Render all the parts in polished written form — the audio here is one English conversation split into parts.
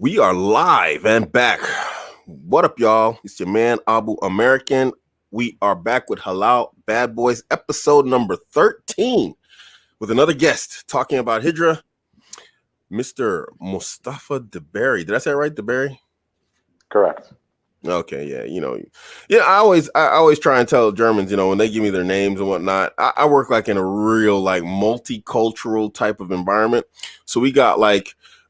We are live and back. What up, y'all? It's your man, Abuamerican. We are back with Halal Bad Boys, episode number 13, with another guest talking about Hijra, Mr. Mustafa DeBerry. Did I say it right, DeBerry? Correct. Okay, yeah. I always try and tell Germans, when they give me their names and whatnot. I work like in a real multicultural type of environment. So we got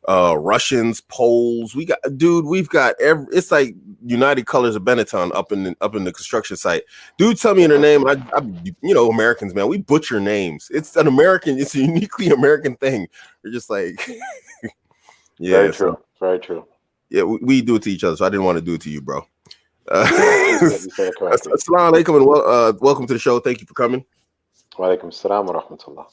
Russians, Poles. We've got it's like United Colors of Benetton up in the construction site. Dude, tell me their name. I Americans, man, we butcher names. It's a uniquely American thing. We're just like, yeah, very true. Very true. Yeah, we do it to each other, so I didn't want to do it to you, bro. Assalamu alaikum and welcome to the show. Thank you for coming. Wa alaikum salam wa rahmatullah.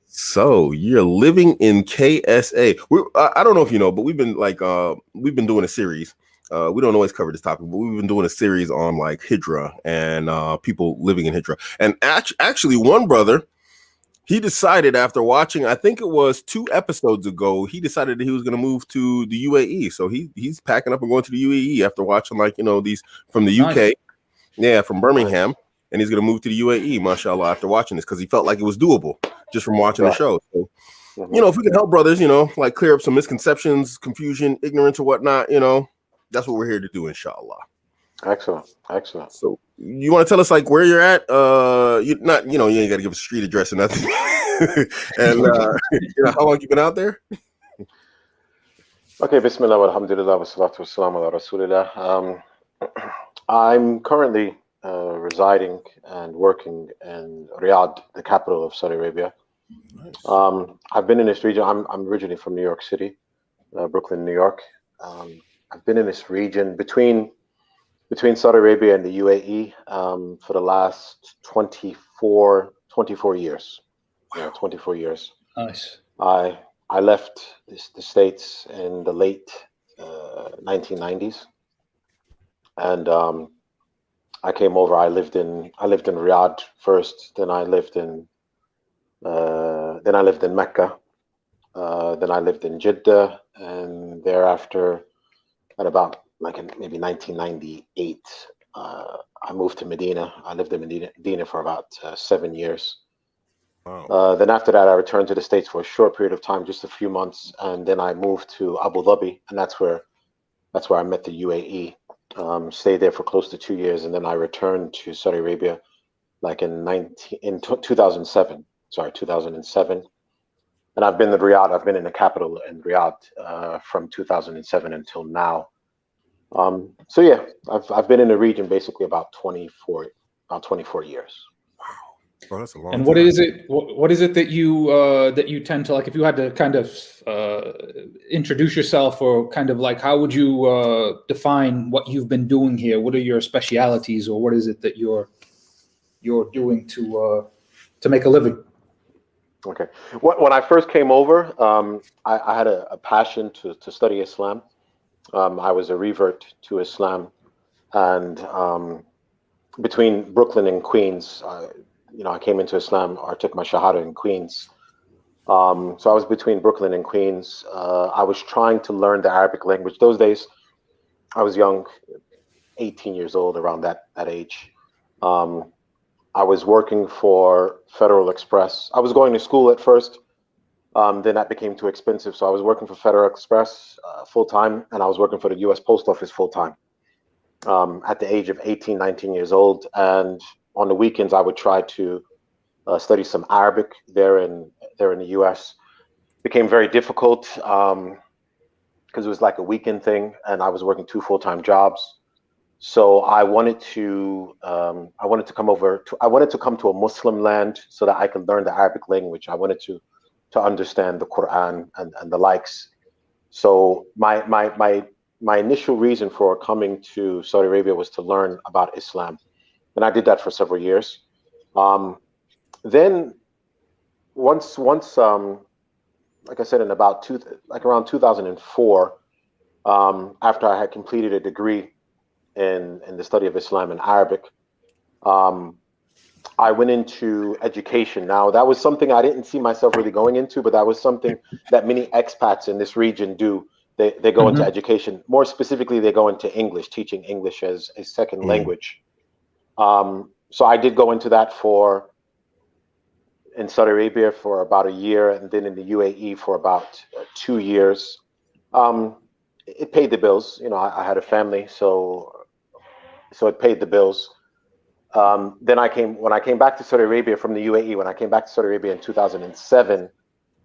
So you're living in KSA. I don't know if you know, but we've been doing a series. We don't always cover this topic, but we've been doing a series on Hijra and people living in Hijra. And actually, one brother, he decided after watching, I think it was 2 episodes ago, he decided that he was going to move to the UAE. So he's packing up and going to the UAE after watching these from the UK, from Birmingham, and he's going to move to the UAE, mashallah, after watching this because he felt like it was doable just from watching the show. So, if we can help brothers, clear up some misconceptions, confusion, ignorance, or whatnot, that's what we're here to do, inshallah. Excellent. So you want to tell us where you're at? You ain't got to give a street address or nothing. And how long you been out there? Okay, bismillah walhamdulillah wa salatu wa salam ala rasulillah. I'm currently residing and working in Riyadh, the capital of Saudi Arabia. Nice. I've been in this region. I'm originally from New York City, Brooklyn, New York. I've been in this region between Saudi Arabia and the UAE for the last 24 years. Yeah, 24 years. Nice. I left the States in the late 1990s, and I came over. I lived in Riyadh first. Then I lived in Mecca. Then I lived in Jeddah, and thereafter, at about maybe 1998, I moved to Medina. I lived in Medina for about 7 years. Wow. Then after that, I returned to the States for a short period of time, just a few months, and then I moved to Abu Dhabi, and that's where I met the UAE. Stayed there for close to 2 years, and then I returned to Saudi Arabia, in 2007. Sorry, 2007. And I've been in Riyadh. I've been in the capital in Riyadh from 2007 until now. So yeah, I've been in the region basically about 24 years. Wow, bro, that's a long and time. what is it that you tend to if you had to kind of introduce yourself, or kind of how would you define what you've been doing here? What are your specialities, or what is it that you're doing to make a living? Okay. When I first came over, I had a passion to study Islam. I was a revert to Islam, and between Brooklyn and Queens, I came into Islam, or took my Shahada in Queens. So I was between Brooklyn and Queens. I was trying to learn the Arabic language. Those days, I was young, 18 years old, around that age. I was working for Federal Express. I was going to school at first. Then that became too expensive. So I was working for Federal Express full-time, and I was working for the U.S. Post Office full-time at the age of 18, 19 years old. And on the weekends, I would try to study some Arabic there in the U.S. Became very difficult because it was like a weekend thing, and I was working 2 full-time jobs. So I wanted to come to a Muslim land so that I could learn the Arabic language. I wanted to understand the Quran and the likes. So my initial reason for coming to Saudi Arabia was to learn about Islam, and I did that for several years. Then once like I said, in about around 2004, after I had completed a degree in the study of Islam and Arabic, I went into education. Now, that was something I didn't see myself really going into, but that was something that many expats in this region do. They go into education. More specifically, they go into English, teaching English as a second language. So I did go into that in Saudi Arabia for about a year, and then in the UAE for about 2 years. It paid the bills. You know, I had a family, so it paid the bills. Then when I came back to Saudi Arabia from the UAE, when I came back to Saudi Arabia in 2007,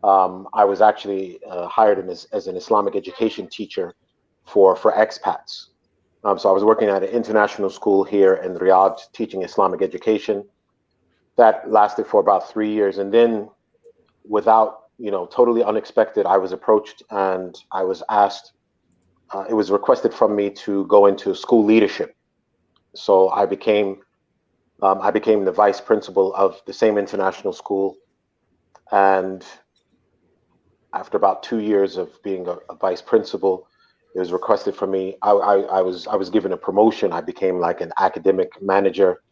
I was actually hired as an Islamic education teacher for expats. So I was working at an international school here in Riyadh, teaching Islamic education. That lasted for about 3 years, and then, without, totally unexpected, I was approached and I was asked. It was requested from me to go into school leadership. So I became the vice principal of the same international school, and after about 2 years of being a vice principal, it was requested from me. I was given a promotion. I became like an academic manager.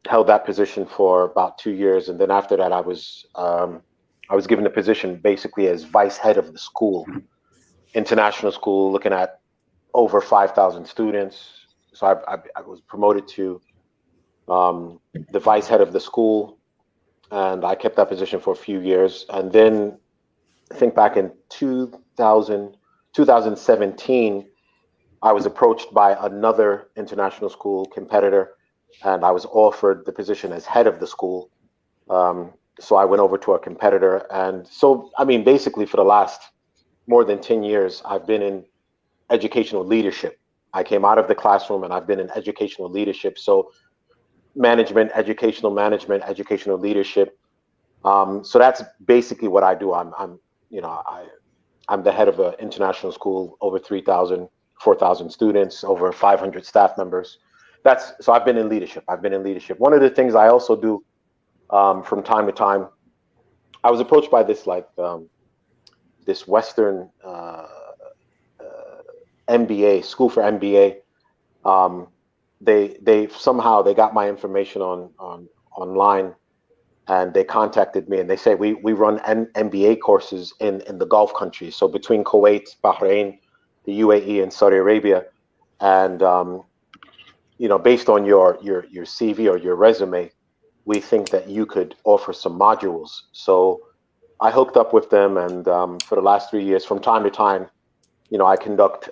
Held that position for about 2 years, and then after that, I was given a position basically as vice head of the school, international school, looking at over 5,000 students. So I was promoted to the vice head of the school, and I kept that position for a few years. And then I think back in 2017, I was approached by another international school competitor, and I was offered the position as head of the school. So I went over to a competitor. And so, I mean, basically for the last more than 10 years, I've been in educational leadership. I came out of the classroom and I've been in educational leadership. So management, educational leadership. So that's basically what I do. I'm the head of an international school, over 3,000, 4,000 students, over 500 staff members. So I've been in leadership. One of the things I also do from time to time, I was approached by this Western MBA, school for MBA. They somehow got my information online, and they contacted me, and they say we run MBA courses in the Gulf countries, so between Kuwait, Bahrain, the UAE, and Saudi Arabia, and based on your CV or your resume, we think that you could offer some modules. So I hooked up with them, and for the last 3 years, from time to time, I conduct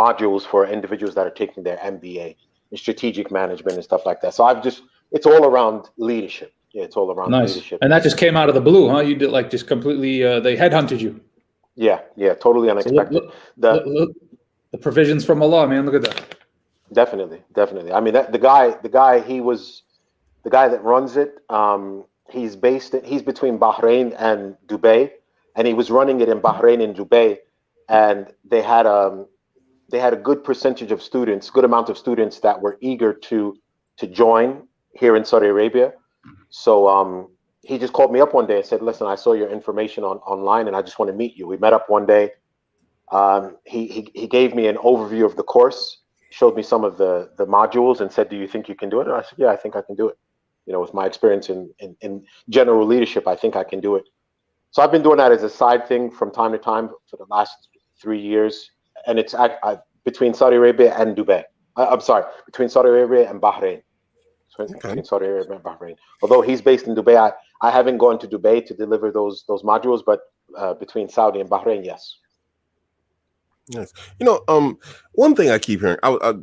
modules for individuals that are taking their MBA in strategic management and stuff like that. So it's all around leadership. Yeah, it's all around leadership. And that just came out of the blue, huh? You did just completely, they headhunted you. Yeah, totally unexpected. So the provisions from Allah, man, look at that. Definitely. I mean, the guy that runs it, he's between Bahrain and Dubai, and he was running it in Bahrain and Dubai, and they had a good percentage of students, good amount of students that were eager to join here in Saudi Arabia. So he just called me up one day and said, "Listen, I saw your information online, and I just want to meet you." We met up one day. He gave me an overview of the course, showed me some of the modules, and said, "Do you think you can do it?" And I said, "Yeah, I think I can do it. With my experience in general leadership, I think I can do it." So I've been doing that as a side thing from time to time for the last 3 years, and it's between Saudi Arabia and Dubai. I'm sorry, between Saudi Arabia and Bahrain. Between Saudi Arabia and Bahrain. Although he's based in Dubai, I haven't gone to Dubai to deliver those modules, but between Saudi and Bahrain, yes. Yes. One thing I keep hearing, I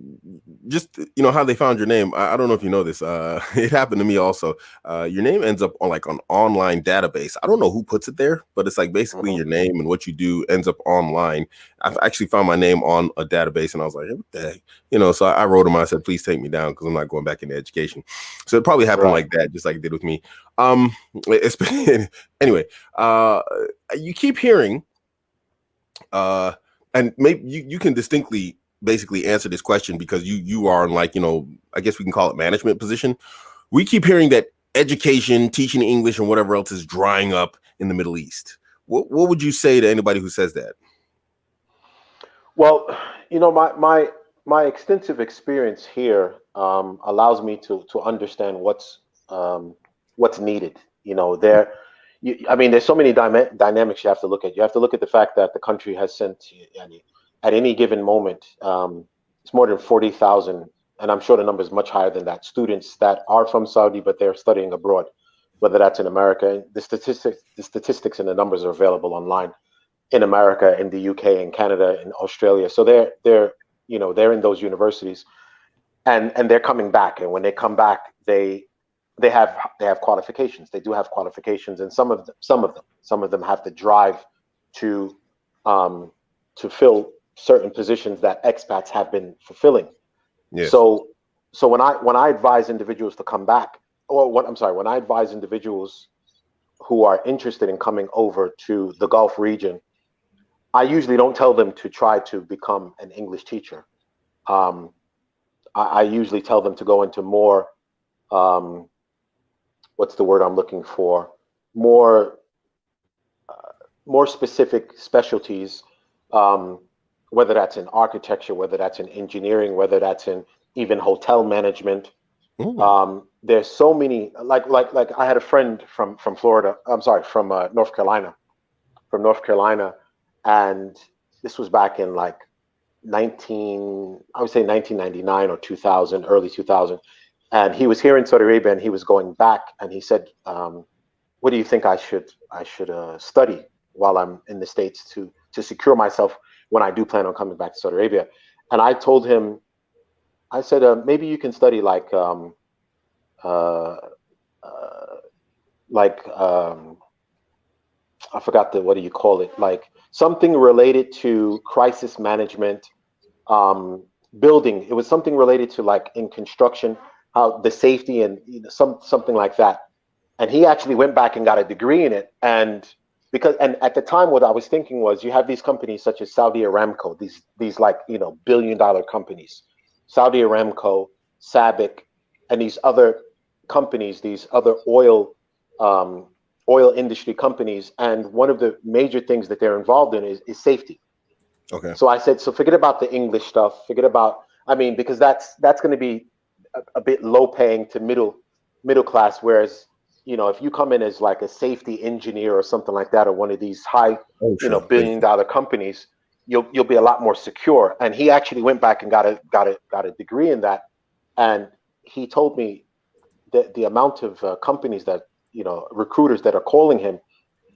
just, how they found your name. I don't know if you know this. It happened to me also. Your name ends up on an online database. I don't know who puts it there, but it's basically your name and what you do ends up online. I've actually found my name on a database, and I was like, hey, what the heck? So I wrote him. I said, please take me down because I'm not going back into education. So it probably happened like that, just like it did with me. Anyway, you keep hearing, and maybe you can distinctly basically answer this question because you are in I guess we can call it management position. We keep hearing that education, teaching English and whatever else is drying up in the Middle East. What would you say to anybody who says that? Well, my extensive experience here allows me to understand what's needed. You know, I mean, there's so many dynamics you have to look at. You have to look at the fact that the country has sent, at any given moment, it's more than 40,000, and I'm sure the number is much higher than that, students that are from Saudi, but they're studying abroad, whether that's in America. The statistics and the numbers are available online in America, in the UK, in Canada, in Australia. So they're they're in those universities, and they're coming back. And when they come back, they have qualifications. They do have qualifications, and some of them have the drive to fill certain positions that expats have been fulfilling. Yes. So when I advise individuals to come back, when I advise individuals who are interested in coming over to the Gulf region, I usually don't tell them to try to become an English teacher. I usually tell them to go into more, what's the word I'm looking for? More specific specialties, whether that's in architecture, whether that's in engineering, whether that's in even hotel management. There's so many, like I had a friend from Florida. I'm sorry, from North Carolina, and this was back in like 1999 or 2000, early 2000. And he was here in Saudi Arabia, and he was going back, and he said, what do you think I should study while I'm in the States to secure myself when I do plan on coming back to Saudi Arabia? And I told him, I said, maybe you can study like I forgot what do you call it? Like something related to crisis management, building. It was something related to like in construction, how the safety and something like that. And he actually went back and got a degree in it. And at the time, what I was thinking was, you have these companies such as Saudi Aramco, these like, billion-dollar companies, Saudi Aramco, SABIC, and these other companies, these other oil industry companies. And one of the major things that they're involved in is safety. Okay. So I said, so forget about the English stuff. Forget about, because that's going to be a bit low paying to middle class. Whereas, if you come in as like a safety engineer or something like that, or one of these high, billion-dollar companies, you'll be a lot more secure. And he actually went back and got a degree in that. And he told me that the amount of companies that, recruiters that are calling him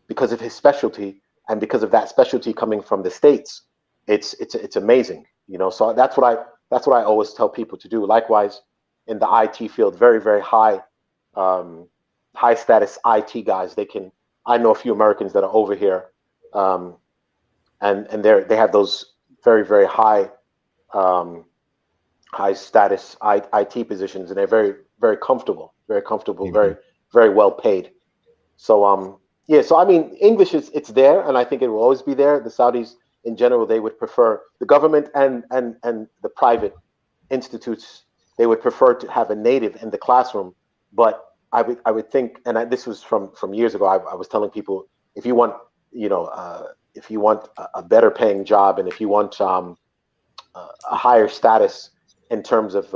because of his specialty, and because of that specialty coming from the States, it's amazing. So that's what I always tell people to do. Likewise, in the IT field, very, very high status IT guys. I know a few Americans that are over here, and they have those very, very high status IT positions, and they're very, very comfortable, mm-hmm. very, very well paid. So so English it's there, and I think it will always be there. The Saudis in general, they would prefer, the government and the private institutes, they would prefer to have a native in the classroom. But I would think, and this was from years ago, I was telling people, if you want a better paying job, and if you want a higher status in terms of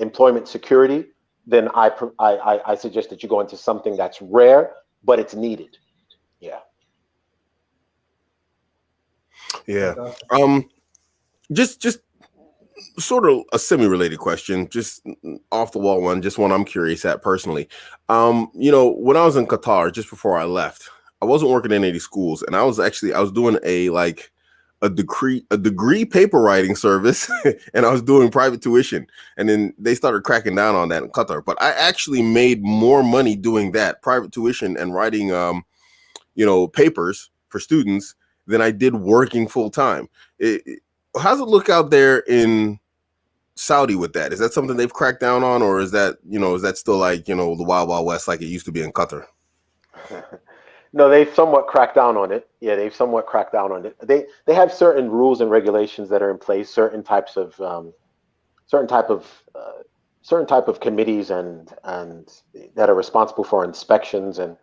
employment security, then I suggest that you go into something that's rare, but it's needed. Yeah. Yeah. Just sort of a semi-related question, just off the wall one, just one I'm curious at personally. When I was in Qatar, just before I left, I wasn't working in any schools, and I was doing a degree paper writing service, and I was doing private tuition, and then they started cracking down on that in Qatar. But I actually made more money doing that private tuition and writing papers for students than I did working full time. How's it look out there in Saudi with that? Is that something they've cracked down on, or is that still like, the wild, wild west like it used to be in Qatar? No, they've somewhat cracked down on it. Yeah, they've somewhat cracked down on it. They have certain rules and regulations that are in place, certain type of committees and that are responsible for inspections and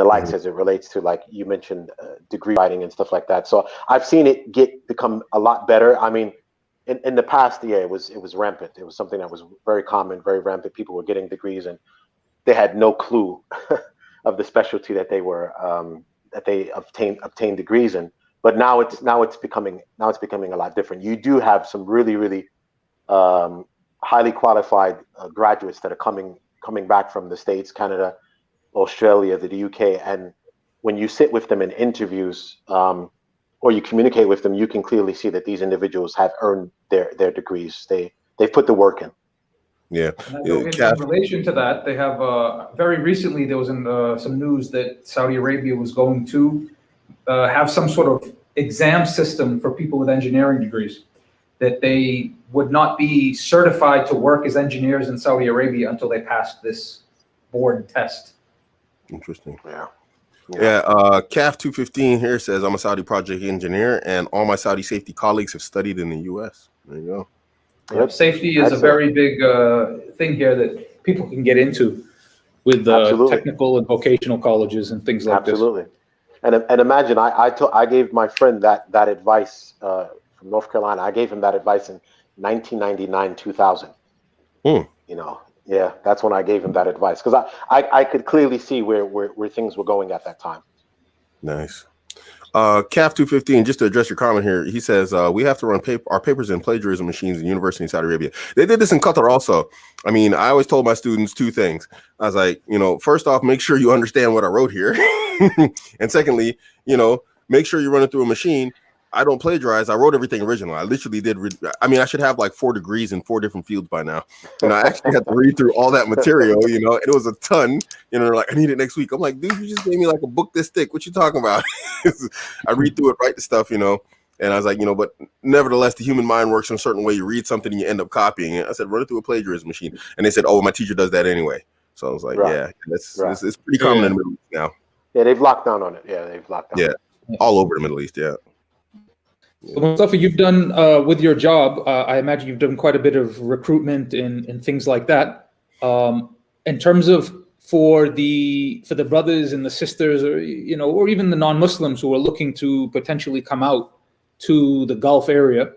the likes, as it relates to, like you mentioned, degree writing and stuff like that. So I've seen it become a lot better. in the past, yeah, it was rampant. It was something that was very common, very rampant. People were getting degrees and they had no clue of the specialty that they were that they obtained degrees in. But now it's becoming a lot different. You do have some really highly qualified graduates that are coming back from the States, Canada, Australia, the UK, and when you sit with them in interviews or you communicate with them, you can clearly see that these individuals have earned their degrees. They've put the work in. Yeah. In relation to that, they have very recently there was some news that Saudi Arabia was going to have some sort of exam system for people with engineering degrees, that they would not be certified to work as engineers in Saudi Arabia until they passed this board test. Interesting. Yeah. CAF 215 here says, I'm a Saudi project engineer and all my Saudi safety colleagues have studied in the US. There you go. Yep. Safety is a very big thing here that people can get into with technical and vocational colleges and things like this. Absolutely. And imagine, I gave my friend that advice from North Carolina. I gave him that advice in 1999, 2000. You know, yeah, that's when I gave him that advice because I could clearly see where things were going at that time. Nice. CAF 215, just to address your comment here, he says, we have to run our papers in plagiarism machines in university in Saudi Arabia. They did this in Qatar also. I mean, I always told my students two things. I was like, you know, first off, make sure you understand what I wrote here. And secondly, you know, make sure you run it through a machine. I don't plagiarize. I wrote everything original. I literally did. I mean, I should have like 4 degrees in 4 different fields by now. You know, I actually had to read through all that material, you know, and it was a ton. You know, like, I need it next week. I'm like, dude, you just gave me like a book this thick. What you talking about? I read through it, write the stuff, you know, and I was like, you know, but nevertheless, the human mind works in a certain way. You read something and you end up copying it. I said, run it through a plagiarism machine. And they said, oh, my teacher does that anyway. So I was like, yeah, it's pretty common in the Middle East now. Yeah, they've locked down on it. Yeah, they've locked down. Yeah, all over the Middle East, yeah. So Mustafa, you've done with your job, I imagine you've done quite a bit of recruitment and things like that. In terms of for the brothers and the sisters, or you know, or even the non-Muslims who are looking to potentially come out to the Gulf area,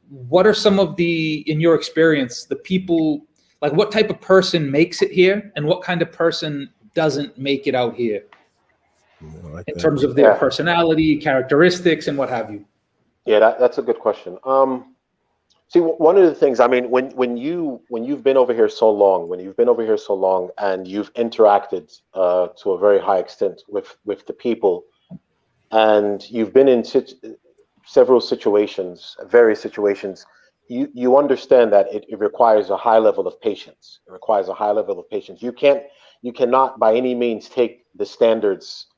what are some of in your experience, the people, like what type of person makes it here, and what kind of person doesn't make it out here? In terms of their personality, characteristics, and what have you. Yeah, that's a good question. See, one of the things, I mean, when you've been over here so long, and you've interacted to a very high extent with the people, and you've been in several situations, various situations, you understand that it requires a high level of patience. It requires a high level of patience. You cannot by any means take the standards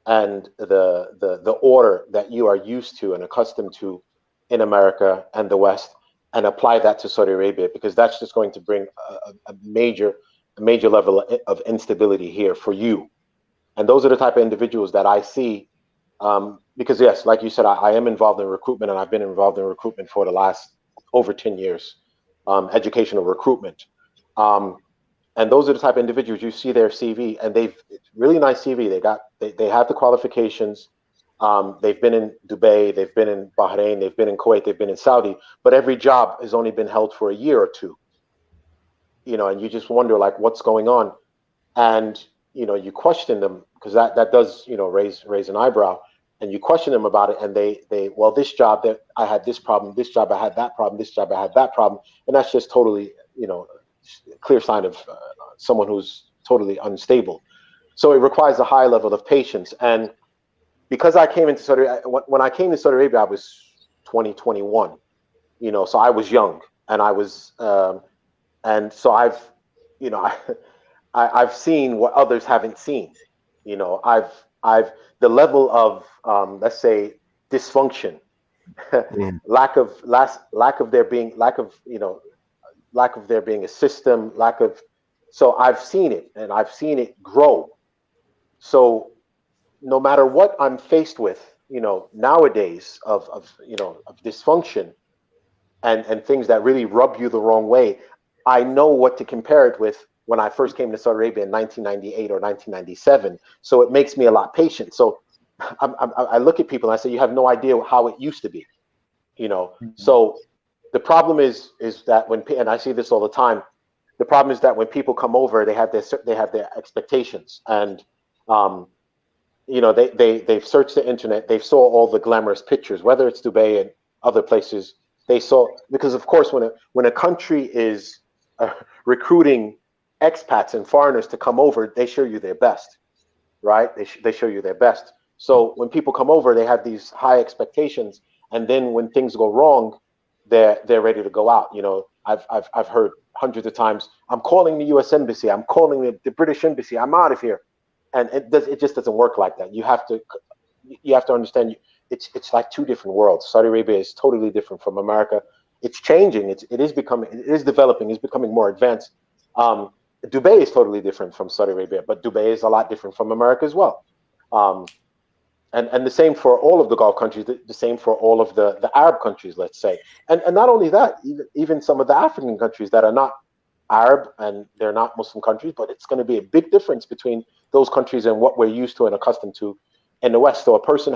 and the order that you are used to and accustomed to in America and the West and apply that to Saudi Arabia, because that's just going to bring a major level of instability here for you. And those are the type of individuals that I see, because yes, like you said, I am involved in recruitment, and I've been involved in recruitment for the last over 10 years, educational recruitment. And those are the type of individuals you see their CV, and they've really nice CV. They have the qualifications. They've been in Dubai, they've been in Bahrain, they've been in Kuwait, they've been in Saudi, but every job has only been held for a year or two. You know, and you just wonder like what's going on, and you know, you question them because that does, you know, raise an eyebrow, and you question them about it, and they well, this job that I had this problem, this job I had that problem, this job I had that problem, and that's just totally, you know, clear sign of someone who's totally unstable. So it requires a high level of patience. And because I came into Saudi Arabia, when I came to Saudi Arabia, I was 21, you know, so I was young, and I was, and so I've, you know, I've seen what others haven't seen, you know, I've the level of, let's say, dysfunction, lack of there being a system, so I've seen it, and I've seen it grow. So no matter what I'm faced with, you know, nowadays of dysfunction and things that really rub you the wrong way, I know what to compare it with when I first came to Saudi Arabia in 1998 or 1997. So it makes me a lot patient. So I look at people and I say, you have no idea how it used to be. So the problem is that and I see this all the time. The problem is that when people come over, they have their expectations, and they've searched the internet, they saw all the glamorous pictures, whether it's Dubai and other places. They saw, because of course when a country is recruiting expats and foreigners to come over, they show you their best, right? They show you their best. So when people come over, they have these high expectations, and then when things go wrong, they're ready to go out. I've heard hundreds of times, I'm calling the U.S. Embassy, I'm calling the British Embassy, I'm out of here, and it just doesn't work like that. You have to understand, it's like two different worlds. Saudi Arabia is totally different from America. It's changing. It is developing. It's becoming more advanced. Dubai is totally different from Saudi Arabia, but Dubai is a lot different from America as well. And the same for all of the Gulf countries, the same for all of the Arab countries, let's say. And not only that, even some of the African countries that are not Arab and they're not Muslim countries, but it's going to be a big difference between those countries and what we're used to and accustomed to in the West. So a person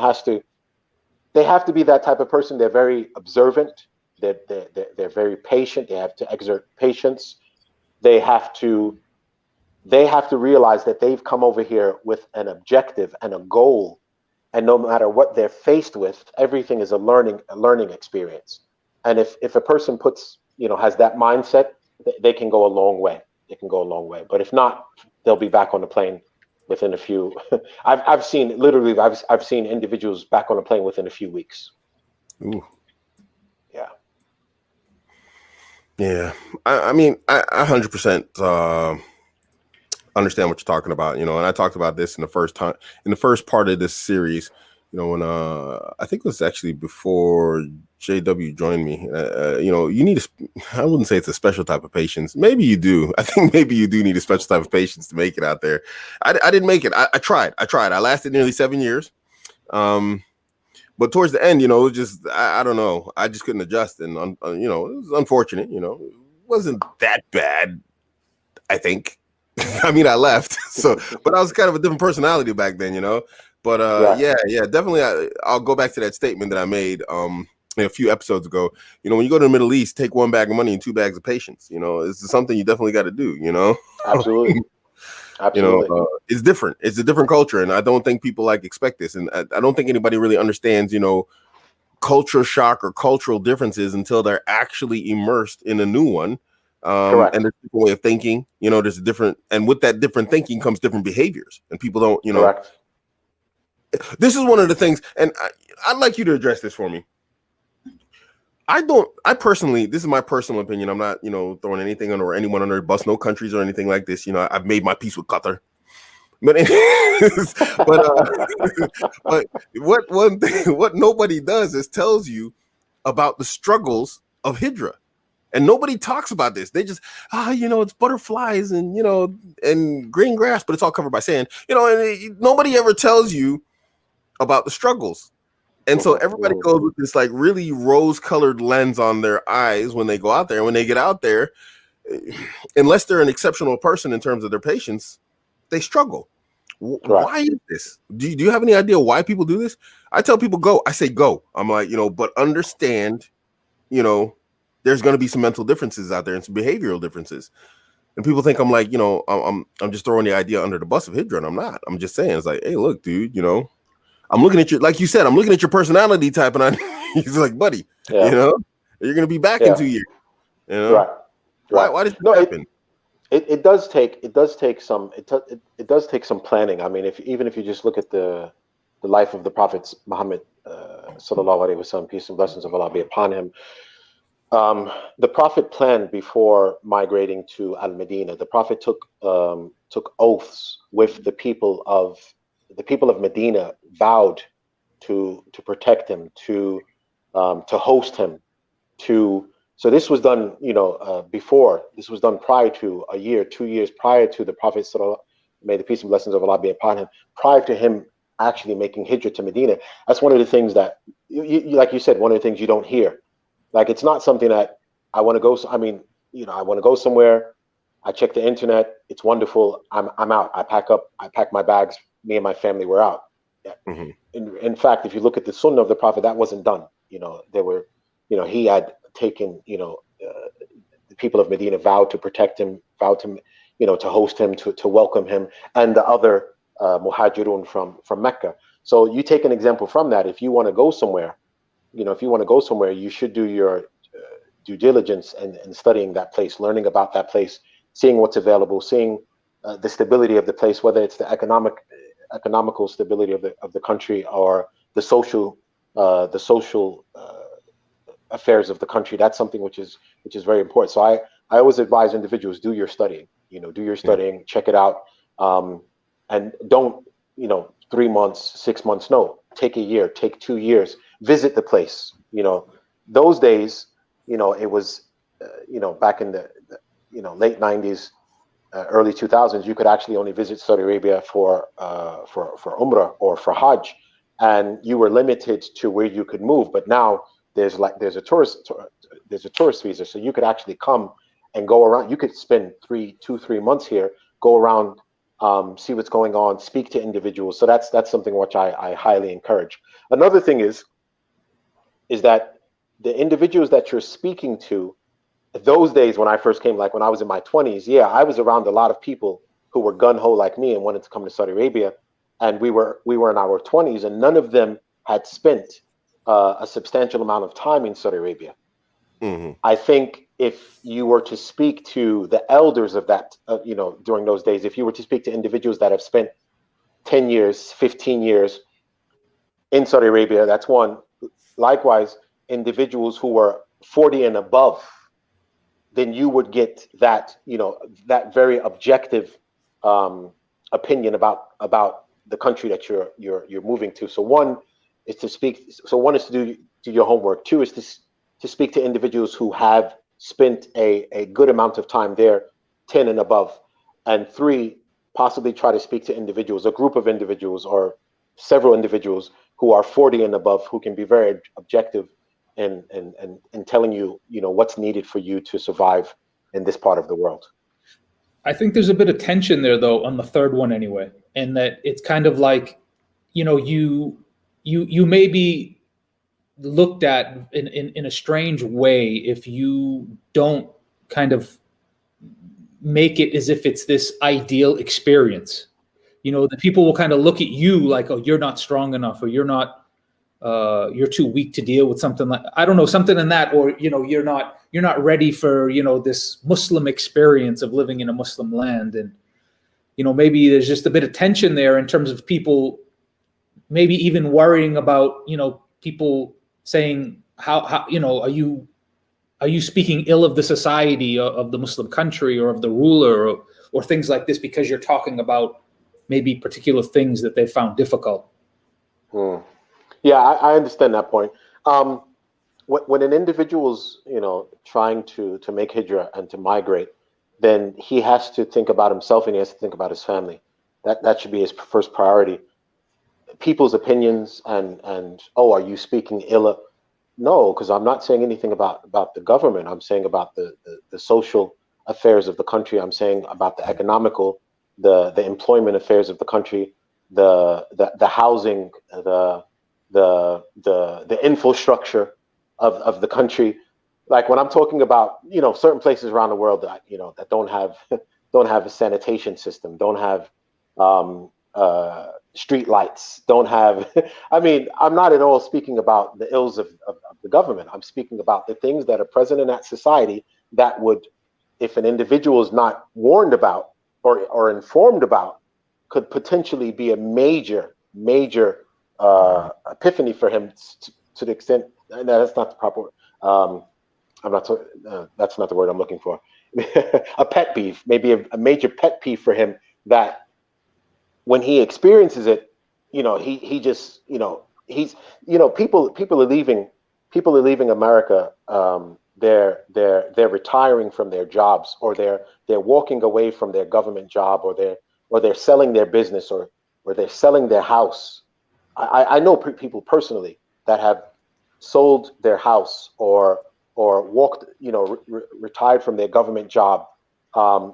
they have to be that type of person. They're very observant. They're very patient. They have to exert patience. They have to realize that they've come over here with an objective and a goal. And no matter what they're faced with, everything is a learning experience. And if a person has that mindset, they can go a long way. They can go a long way. But if not, they'll be back on the plane within a few. I've seen individuals back on the plane within a few weeks. Ooh. Yeah. Yeah. I mean, I 100% understand what you're talking about, and I talked about this in the first part of this series, when I think it was actually before JW joined me. You need I wouldn't say it's a special type of patience. Maybe you do. I think maybe you do need a special type of patience to make it out there. I didn't make it. I tried. I lasted nearly 7 years. But towards the end, it was just, I don't know. I just couldn't adjust. And, it was unfortunate, it wasn't that bad, I think. I mean, I left, but I was kind of a different personality back then, But yeah, definitely. I'll go back to that statement that I made a few episodes ago. When you go to the Middle East, take 1 bag of money and 2 bags of patience. This is something you definitely got to do. Absolutely. Absolutely. It's different. It's a different culture, and I don't think people expect this, and I don't think anybody really understands, culture shock or cultural differences until they're actually immersed in a new one. Correct. And there's a different way of thinking, there's a different, and with that different thinking comes different behaviors, and people don't, Correct. This is one of the things, and I'd like you to address this for me. I personally, this is my personal opinion. I'm not, throwing anything under or anyone under the bus, no countries or anything like this. I've made my peace with Qatar. But but what nobody does is tells you about the struggles of Hijra. And nobody talks about this. They just, it's butterflies and, and green grass, but it's all covered by sand. And nobody ever tells you about the struggles. And so everybody goes with this really rose-colored lens on their eyes when they go out there. And when they get out there, unless they're an exceptional person in terms of their patience, they struggle. Right. Why is this? Do you have any idea why people do this? I tell people go. I say go. I'm like, but understand, there's going to be some mental differences out there and some behavioral differences. And people think I'm like, I'm just throwing the idea under the bus of Hijra, and I'm not. I'm just saying, it's like, hey, look, dude, I'm looking at you, like you said, I'm looking at your personality type, and he's like, buddy, you're going to be back in 2 years. Right. Why does this happen? It does take some planning. I mean, even if you just look at the life of the Prophet Muhammad, sallallahu alaihi wasallam, peace and blessings of Allah be upon him. The Prophet planned before migrating to Al-Medina. The Prophet took oaths with the people of Medina, vowed to protect him, to host him, so this was done, before. This was done prior to a year, 2 years prior to the Prophet, may the peace and blessings of Allah be upon him, prior to him actually making Hijra to Medina. That's one of the things that, like you said, one of the things you don't hear. It's not something that I want to go. I mean, I want to go somewhere. I check the internet. It's wonderful. I'm out. I pack my bags. Me and my family were out. Mm-hmm. In fact, if you look at the Sunnah of the Prophet, that wasn't done. he had taken, the people of Medina vowed to protect him, vowed to, to host him, to welcome him, and the other muhajirun from Mecca. So you take an example from that. If you want to go somewhere, you should do your due diligence and studying that place, learning about that place, seeing what's available, seeing the stability of the place, whether it's the economical stability of the country, or the social affairs of the country. That's something which is very important. So I always advise individuals, do your studying, check it out, and don't, 3 months, 6 months, no, take a year, take 2 years, visit the place. Those days, it was, back in the late 90s, early 2000s, you could actually only visit Saudi Arabia for Umrah or for Hajj, and you were limited to where you could move. But now there's a tourist visa, so you could actually come and go around. You could spend 3 months here, go around, see what's going on, speak to individuals. So that's something which I highly encourage. Another thing is that the individuals that you're speaking to, those days when I first came, like when I was in my 20s, yeah, I was around a lot of people who were gung-ho like me and wanted to come to Saudi Arabia, and we were in our 20s, and none of them had spent a substantial amount of time in Saudi Arabia. Mm-hmm. I think if you were to speak to the elders of that, during those days, if you were to speak to individuals that have spent 10 years, 15 years in Saudi Arabia, that's one. Likewise, individuals who were 40 and above, then you would get that, that very objective opinion about the country that you're moving to. So one is to do your homework. Two is to speak to individuals who have spent a good amount of time there, 10 and above. And three, possibly try to speak to individuals, a group of individuals or several individuals who are 40 and above, who can be very objective and telling you, what's needed for you to survive in this part of the world. I think there's a bit of tension there, though, on the third one anyway, and that it's kind of like, you may be looked at in a strange way if you don't kind of make it as if it's this ideal experience. The people will kind of look at you like, oh, you're not strong enough, or you're too weak to deal with something like, I don't know, something in that, or you're not ready for this Muslim experience of living in a Muslim land. And maybe there's just a bit of tension there in terms of people maybe even worrying about people saying how are you speaking ill of the society of the Muslim country or of the ruler or things like this, because you're talking about maybe particular things that they found difficult. Yeah, I understand that point. When an individual's, trying to make hijrah and to migrate, then he has to think about himself and he has to think about his family. That should be his first priority. People's opinions and are you speaking ill? No, because I'm not saying anything about the government. I'm saying about the social affairs of the country. I'm saying about the economical, the employment affairs of the country, the housing, the infrastructure of the country. Like when I'm talking about, certain places around the world that, that don't have a sanitation system, don't have street lights, don't have, I'm not at all speaking about the ills of the government. I'm speaking about the things that are present in that society that would, if an individual is not warned about or informed about, could potentially be a major epiphany for him to the extent, no, that's not the proper that's not the word I'm looking for. A pet peeve, maybe a major pet peeve for him, that when he experiences it, he just, he's, people are leaving America. They're retiring from their jobs, or they're walking away from their government job, or they're selling their business, or they're selling their house. I know people personally that have sold their house or walked, retired from their government job,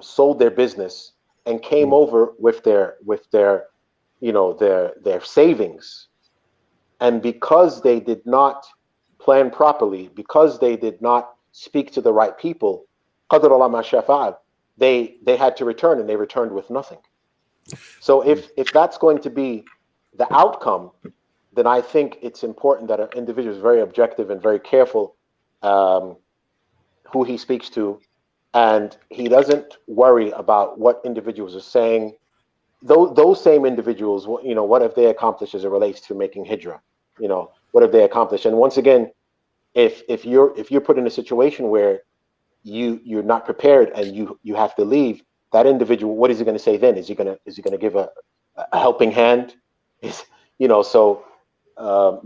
sold their business, and came over with their savings. And because they did not plan properly, because they did not speak to the right people, قدر الله ما شاء فعل, they had to return, and they returned with nothing. So if that's going to be the outcome, then I think it's important that an individual is very objective and very careful who he speaks to, and he doesn't worry about what individuals are saying. Those same individuals, what have they accomplished as it relates to making hijra? What have they accomplished? And once again, if you're put in a situation where you're not prepared and you have to leave, that individual, what is he going to say then? Is he going to give a helping hand? So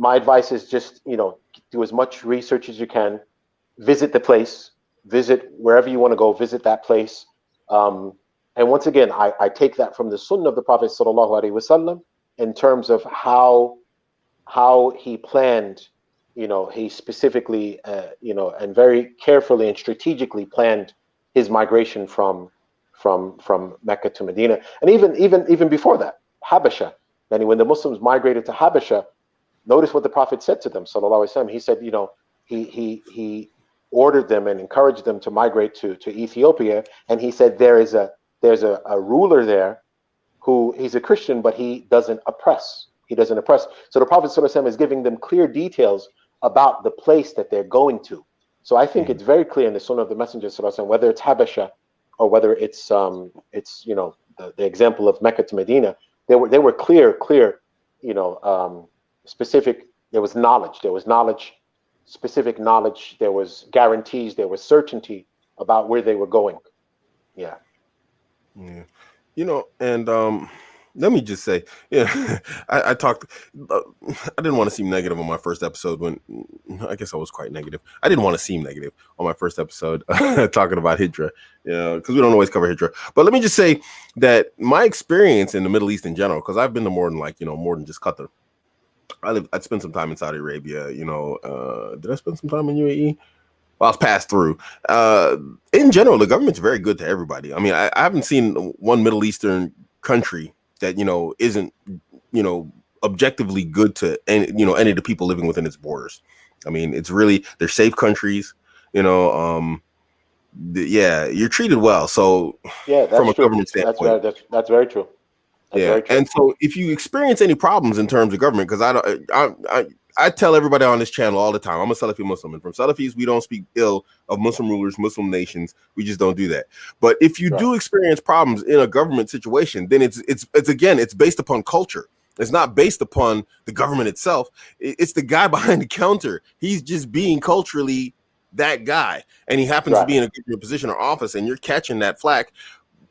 my advice is just do as much research as you can, visit the place, visit wherever you want to go, visit that place. And once again, I take that from the Sunnah of the Prophet sallallahu alaihi wasallam in terms of how he planned. He specifically, and very carefully and strategically planned his migration from Mecca to Medina, and even before that, Habasha. And when the Muslims migrated to Habasha, notice what the Prophet said to them, sallallahu alaihi wasallam. He said, he ordered them and encouraged them to migrate to Ethiopia, and he said there's a ruler there who, he's a Christian, but he doesn't oppress. He doesn't oppress. So the Prophet sallallahu alaihi wasallam is giving them clear details about the place that they're going to. So I think it's very clear in the Sunnah of the Messenger sallallahu alaihi wasallam, whether it's Habasha or whether it's the example of Mecca to Medina, they were clear, specific. There was knowledge, specific knowledge. There was guarantees. There was certainty about where they were going. Yeah. And let me just say, I talked. I didn't want to seem negative on my first episode. When I guess I was quite negative. I didn't want to seem negative on my first episode talking about Hijra, because we don't always cover Hijra. But let me just say that my experience in the Middle East in general, because I've been to more than just Qatar. I'd spent some time in Saudi Arabia. Did I spend some time in UAE? Well, I was passed through. In general, the government's very good to everybody. I mean, I haven't seen one Middle Eastern country that isn't objectively good to any of the people living within its borders. I mean, it's really, they're safe countries. You're treated well. So from a government standpoint, that's very true. Very true. And so if you experience any problems in terms of government, because I tell everybody on this channel all the time, I'm a Salafi Muslim, and from Salafis, we don't speak ill of Muslim rulers, Muslim nations. We just don't do that. But if you do experience problems in a government situation, then it's based upon culture. It's not based upon the government itself. It's the guy behind the counter. He's just being culturally that guy, and he happens to be in a good position or office, and you're catching that flack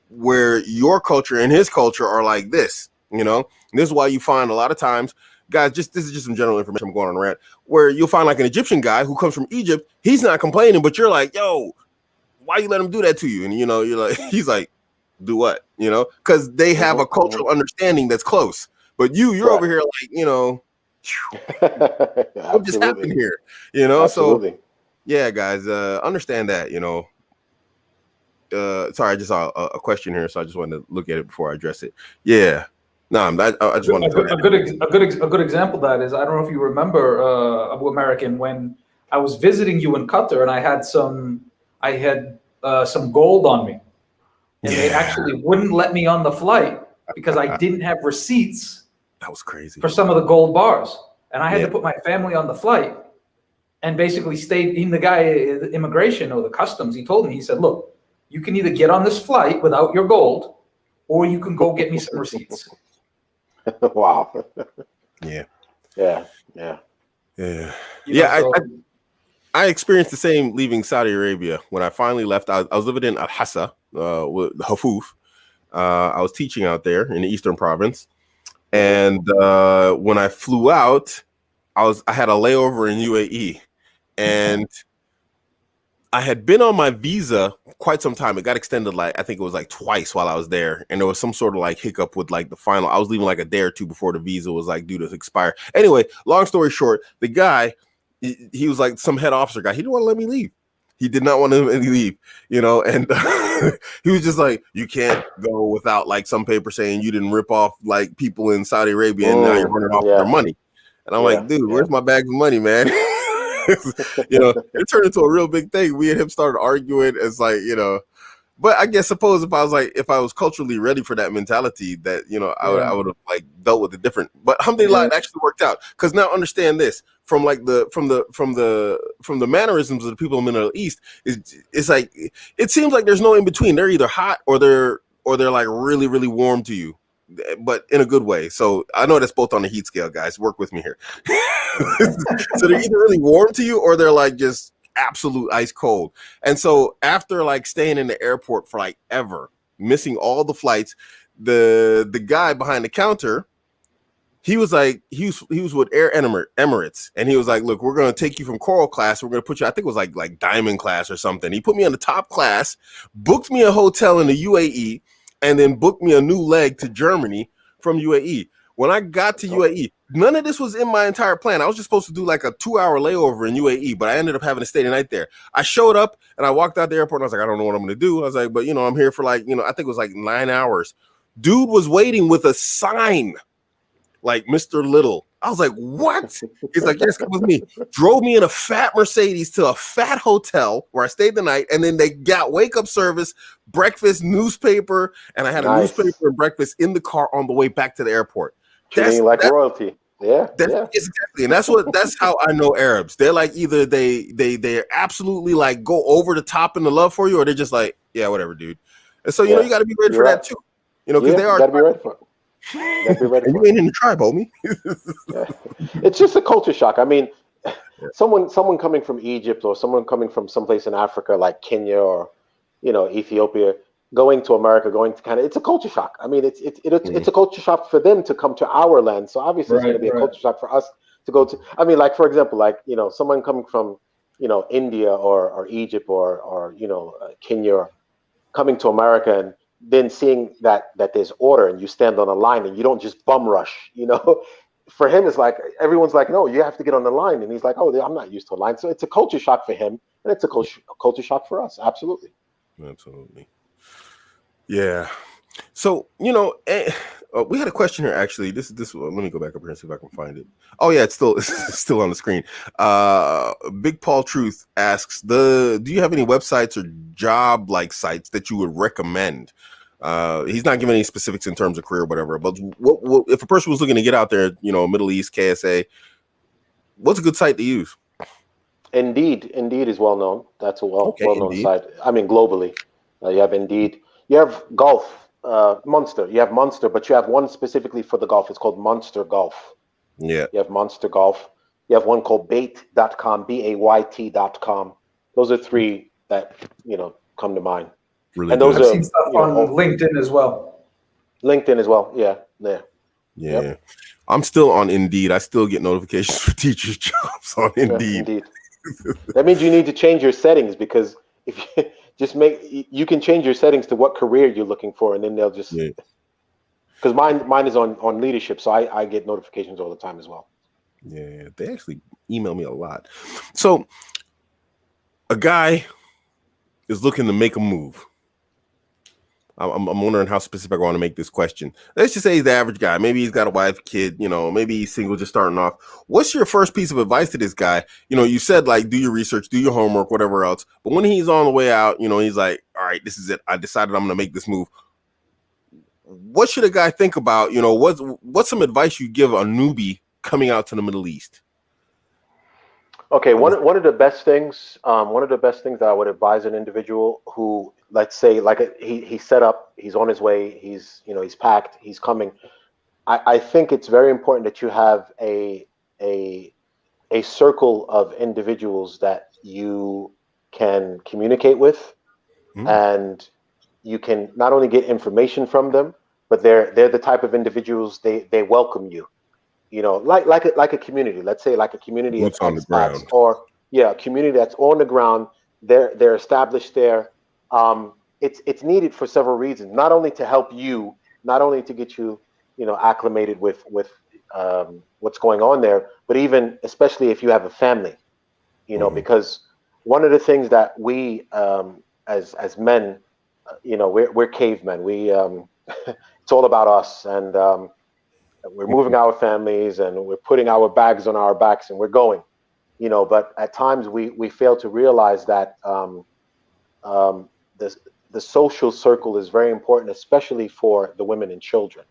where your culture and his culture are like this. And this is why you find a lot of times, guys, this is just some general information. I'm going on a rant, where you'll find like an Egyptian guy who comes from Egypt. He's not complaining, but you're like, yo, why you let him do that to you? And you're like, he's like, do what? Because they have a cultural understanding that's close. But you're over here like, what just happened here? Absolutely. So yeah, guys, understand that. Sorry, I just saw a question here, so I just wanted to look at it before I address it. Yeah. No, I just want to. A good example of that is, I don't know if you remember, Abuamerican, when I was visiting you in Qatar, and I had some gold on me, and they actually wouldn't let me on the flight because I didn't have receipts. That was crazy. For some of the gold bars, and I had to put my family on the flight, and basically stayed. Even the guy, the immigration or the customs, he told me, he said, "Look, you can either get on this flight without your gold, or you can go get me some receipts." Wow. Yeah. I experienced the same leaving Saudi Arabia. When I finally left, I was living in Al-Hassa with Hafuf. I was teaching out there in the Eastern Province. And when I flew out, I had a layover in UAE. And I had been on my visa quite some time. It got extended, I think it was twice while I was there. And there was some sort of hiccup with the final. I was leaving a day or two before the visa was due to expire. Anyway, long story short, the guy, he was some head officer guy. He didn't want to let me leave. He did not want to let me leave, and he was just like, you can't go without some paper saying you didn't rip off people in Saudi Arabia and now you're running off their money. And I'm like, dude, where's my bags of money, man? It turned into a real big thing. Me and him started arguing. It's like, but I guess suppose if I was culturally ready for that mentality, that I would have like dealt with it different. But alhamdulillah, it actually worked out. Because now understand this from like from the mannerisms of the people in the Middle East, it's like it seems like there's no in between. They're either hot or they're like really really warm to you, but in a good way. So I know that's both on the heat scale, guys. Work with me here. So they're either really warm to you or they're like just absolute ice cold. And so after like staying in the airport for like ever, missing all the flights, the guy behind the counter, he was with Emirates, and he was like, look, we're going to take you from coral class, we're going to put you, I think it was like diamond class or something. He put me on the top class, booked me a hotel in the UAE, and then booked me a new leg to Germany from UAE. When I got to UAE, none of this was in my entire plan. I was just supposed to do like a 2-hour layover in UAE, but I ended up having to stay the night there. I showed up and I walked out the airport and I was like, I don't know what I'm going to do. I was like, but I'm here for like, I think it was like 9 hours. Dude was waiting with a sign like Mr. Little. I was like, what? He's like, yes, come with me. Drove me in a fat Mercedes to a fat hotel where I stayed the night. And then they got wake up service, breakfast, newspaper. And I had a newspaper and breakfast in the car on the way back to the airport. Treating like royalty. Yeah. Exactly. And that's how I know Arabs. They're like, either they absolutely like go over the top in the love for you, or they're just like, yeah, whatever, dude. And so, you got to be ready for that too. Because they are. Got to be ready for it. And you ain't in the tribe, homie. It's just a culture shock. I mean, someone coming from Egypt or someone coming from someplace in Africa like Kenya or Ethiopia, going to America, going to Canada, it's a culture shock. I mean, it's a culture shock for them to come to our land. So obviously it's going to be a culture shock for us to go to. I mean, like for example, like someone coming from India or Egypt or Kenya, coming to America and then seeing that there's order and you stand on a line and you don't just bum rush, for him, it's like, everyone's like, no, you have to get on the line. And he's like, oh, I'm not used to a line. So it's a culture shock for him. And it's a culture shock for us. Absolutely. Absolutely. Yeah. So, we had a question here, actually. This let me go back up here and see if I can find it. Oh yeah, it's still on the screen. Big Paul Truth asks, do you have any websites or job like sites that you would recommend? He's not giving any specifics in terms of career or whatever, but what if a person was looking to get out there, Middle East, KSA, what's a good site to use? Indeed is well known. That's a well-known site. I mean, globally, you have Indeed. You have Golf. Monster. You have Monster, but you have one specifically for the golf. It's called Monster Golf. Yeah. You have Monster Golf. You have one called Bait.com, BAYT.com. Those are three that come to mind. Really, and those I've seen stuff on LinkedIn as well. Yeah. Yep. I'm still on Indeed. I still get notifications for teachers' jobs on Indeed. Indeed. That means you need to change your settings, because if you you can change your settings to what career you're looking for, and then they'll just, because mine is on leadership, so I get notifications all the time as well. Yeah, they actually email me a lot. So a guy is looking to make a move. I'm wondering how specific I want to make this question. Let's just say he's the average guy. Maybe he's got a wife, kid, maybe he's single, just starting off. What's your first piece of advice to this guy? You said like, do your research, do your homework, whatever else. But when he's on the way out, he's like, all right, this is it. I decided I'm going to make this move. What should a guy think about? What's some advice you give a newbie coming out to the Middle East? Okay, one of the best things that I would advise an individual who, let's say, like he's set up, he's on his way, he's packed, he's coming. I think it's very important that you have a circle of individuals that you can communicate with, and you can not only get information from them, but they're the type of individuals, they welcome you. Like a community. Let's say like a community of on the ground, or a community that's on the ground. They're established there. It's needed for several reasons. Not only to help you, not only to get you, acclimated with what's going on there, but even especially if you have a family, because one of the things that we as men, we're cavemen. We it's all about us, and we're moving our families and we're putting our bags on our backs and we're going, but at times we fail to realize that the social circle is very important, especially for the women and children.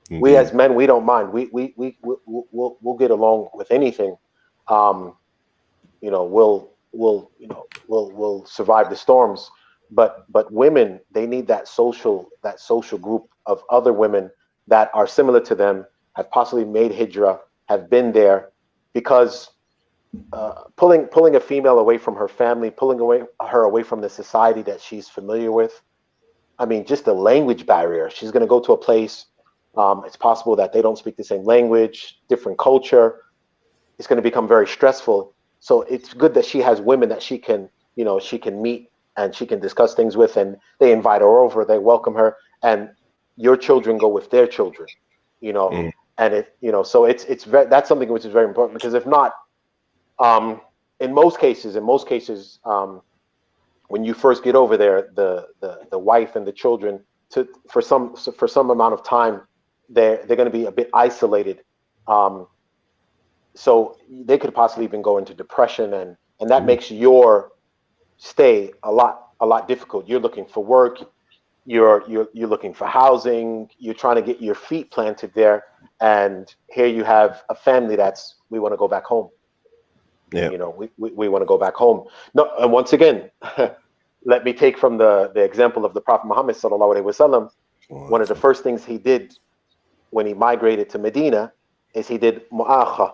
Indeed. We as men, we don't mind. We'll get along with anything. We'll survive the storms. But women, they need that social group of other women that are similar to them, have possibly made hijra, have been there, because pulling a female away from her family, pulling her away from the society that she's familiar with. I mean, just the language barrier. She's going to go to a place. It's possible that they don't speak the same language, different culture. It's going to become very stressful. So it's good that she has women that she can meet and she can discuss things with, and they invite her over, they welcome her, and your children go with their children, and so that's something which is very important, because if not, in most cases, when you first get over there, the wife and the children, for some amount of time, they're going to be a bit isolated. So they could possibly even go into depression, and that makes your stay a lot difficult. You're looking for work, you're looking for housing, you're trying to get your feet planted there, and here you have a family we want to go back home. Yeah. We want to go back home. No, and once again, let me take from the example of the Prophet Muhammad sallallahu alaihi wasallam. One of the first things he did when he migrated to Medina is he did mu'akha,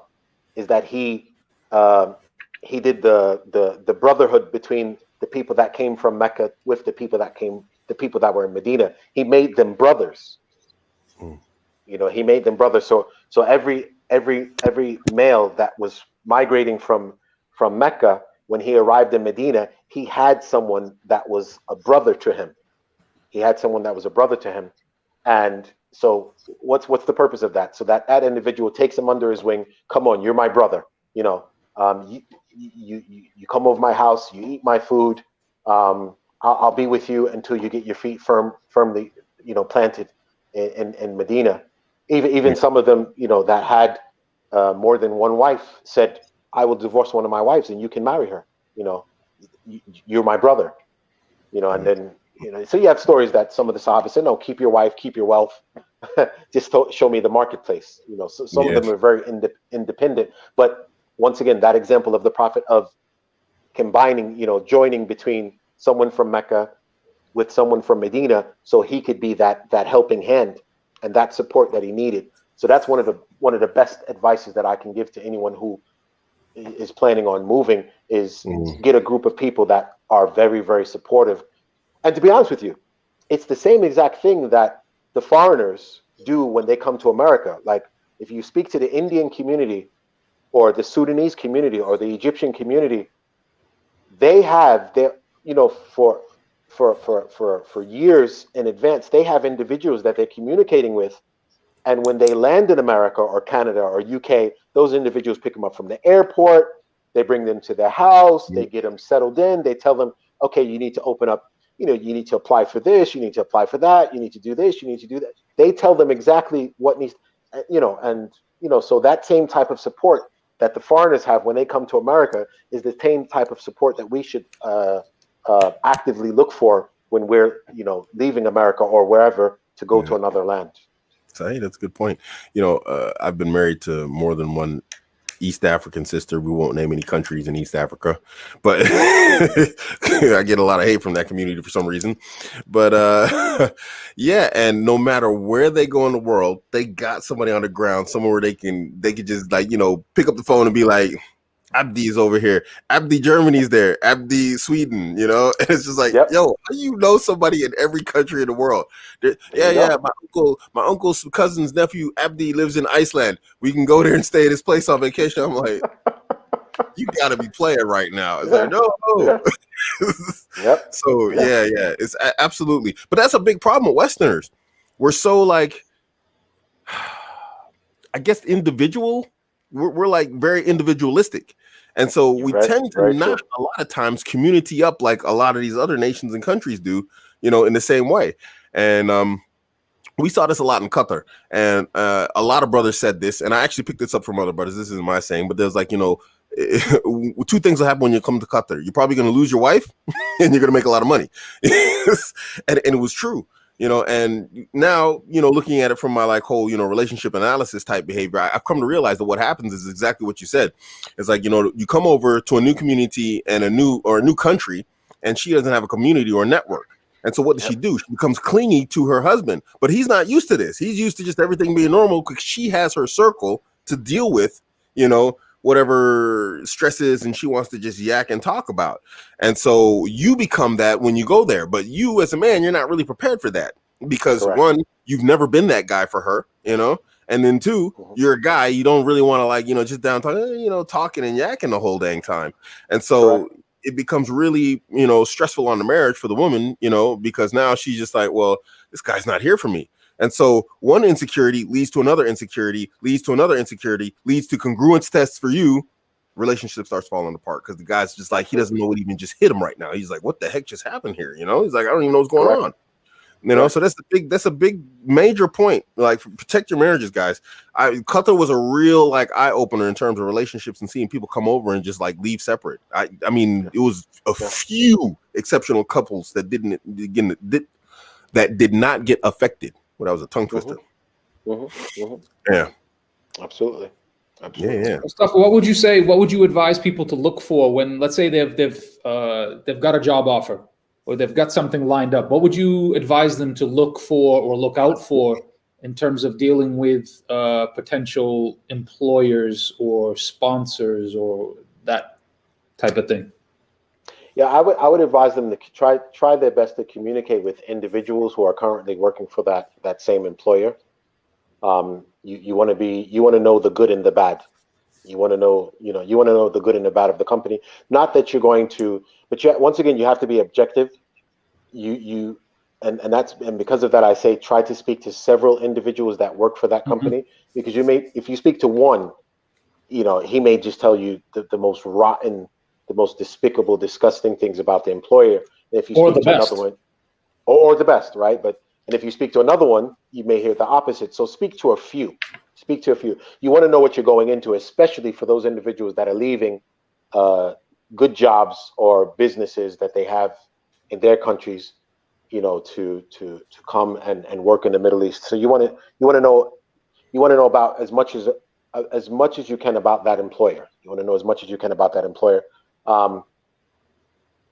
is that he did the brotherhood between the people that came from Mecca with the people that were in Medina. He made them brothers. He made them brothers. So every male that was migrating from Mecca, when he arrived in Medina, he had someone that was a brother to him. And so what's the purpose of that? So that individual takes him under his wing. Come on, you're my brother. You come over my house, you eat my food. I'll be with you until you get your feet firmly, planted in Medina. Even some of them, that had more than one wife, said, I will divorce one of my wives and you can marry her. You're my brother. And then, so you have stories that some of the Sahaba said, no, keep your wife, keep your wealth. Just show me the marketplace. So some of them are very independent. But once again, that example of the Prophet of combining, joining between someone from Mecca with someone from Medina, so he could be that helping hand and that support that he needed. So that's one of the best advices that I can give to anyone who is planning on moving, is get a group of people that are very, very supportive. And to be honest with you, it's the same exact thing that the foreigners do when they come to America. Like, if you speak to the Indian community or the Sudanese community or the Egyptian community, they have their, for years in advance, they have individuals that they're communicating with. And when they land in America or Canada or UK, those individuals pick them up from the airport. They bring them to their house. They get them settled in. They tell them, okay, you need to open up, you need to apply for this. You need to apply for that. You need to do this. You need to do that. They tell them exactly what needs, so that same type of support that the foreigners have when they come to America is the same type of support that we should actively look for when we're, leaving America or wherever to go to another land. So, hey, that's a good point. I've been married to more than one East African sister. We won't name any countries in East Africa, but I get a lot of hate from that community for some reason. But yeah, and no matter where they go in the world, they got somebody on the ground, somewhere where they could just pick up the phone and be like, Abdi's over here. Abdi Germany's there. Abdi Sweden, and it's just like, yo, how do you know somebody in every country in the world? Yeah. My uncle's cousin's nephew, Abdi, lives in Iceland. We can go there and stay at his place on vacation. I'm like, you gotta be playing right now. It's like, no. Yep. So yeah, it's absolutely. But that's a big problem with Westerners. We're so I guess individual. We're like very individualistic. And so we tend to not a lot of times community up like a lot of these other nations and countries do, in the same way. And we saw this a lot in Qatar. And a lot of brothers said this, and I actually picked this up from other brothers. This isn't my saying, but there's two things will happen when you come to Qatar. You're probably going to lose your wife, and you're going to make a lot of money. And it was true, and now, looking at it from my like whole, relationship analysis type behavior, I've come to realize that what happens is exactly what you said. It's like, you come over to a new community and a new country, and she doesn't have a community or a network. And so what does she do? She becomes clingy to her husband, but he's not used to this. He's used to just everything being normal because she has her circle to deal with, whatever stresses, and she wants to just yak and talk about. And so you become that when you go there, but you as a man, you're not really prepared for that because Correct. One, you've never been that guy for her, and then two, you're a guy, you don't really want to like, just down talking and yakking the whole dang time. And so Correct. It becomes really, stressful on the marriage for the woman, because now she's just like, well, this guy's not here for me. And so one insecurity leads to another insecurity, leads to another insecurity, leads to congruence tests for you. Relationship starts falling apart because the guy's just like, he doesn't know what even just hit him right now. He's like, what the heck just happened here? He's like, I don't even know what's going Correct. on. So that's a big major point. Like, protect your marriages, guys. Qatar was a real like eye opener in terms of relationships and seeing people come over and just like leave separate. I mean, it was a few exceptional couples that did not get affected. Well, that was a tongue twister. Yeah, absolutely. Yeah. Mustafa, what would you say? What would you advise people to look for when, let's say, they've got a job offer or they've got something lined up? What would you advise them to look for or look out for in terms of dealing with potential employers or sponsors or that type of thing? Yeah, I would advise them to try their best to communicate with individuals who are currently working for that same employer. You want to know the good and the bad. You want to know the good and the bad of the company. Not that you're going to, but once again, you have to be objective. And because of that, I say try to speak to several individuals that work for that company, because if you speak to one, he may just tell you the most rotten, the most despicable, disgusting things about the employer. And if you speak to another one, or the best, right? And if you speak to another one, you may hear the opposite. So speak to a few. You want to know what you're going into, especially for those individuals that are leaving good jobs or businesses that they have in their countries, to come and work in the Middle East. So you want to know about as much as you can about that employer. You want to know as much as you can about that employer.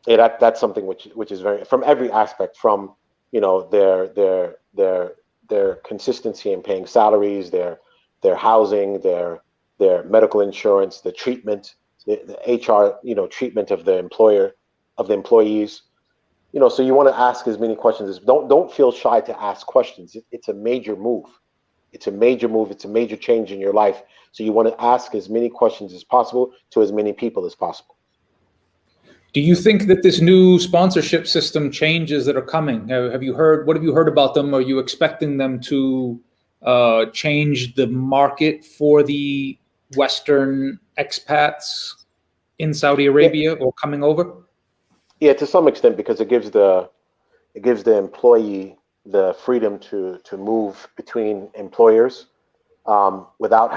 That's something which is very, from every aspect, from their consistency in paying salaries, their housing, their medical insurance, the treatment, the HR treatment of the employees. So you want to ask as many questions as don't feel shy to ask questions. It's a major move. It's a major change in your life. So you want to ask as many questions as possible to as many people as possible. Do you think that this new sponsorship system changes that are coming? What have you heard about them? Are you expecting them to change the market for the Western expats in Saudi Arabia or coming over? Yeah, to some extent, because it gives the employee the freedom to move between employers without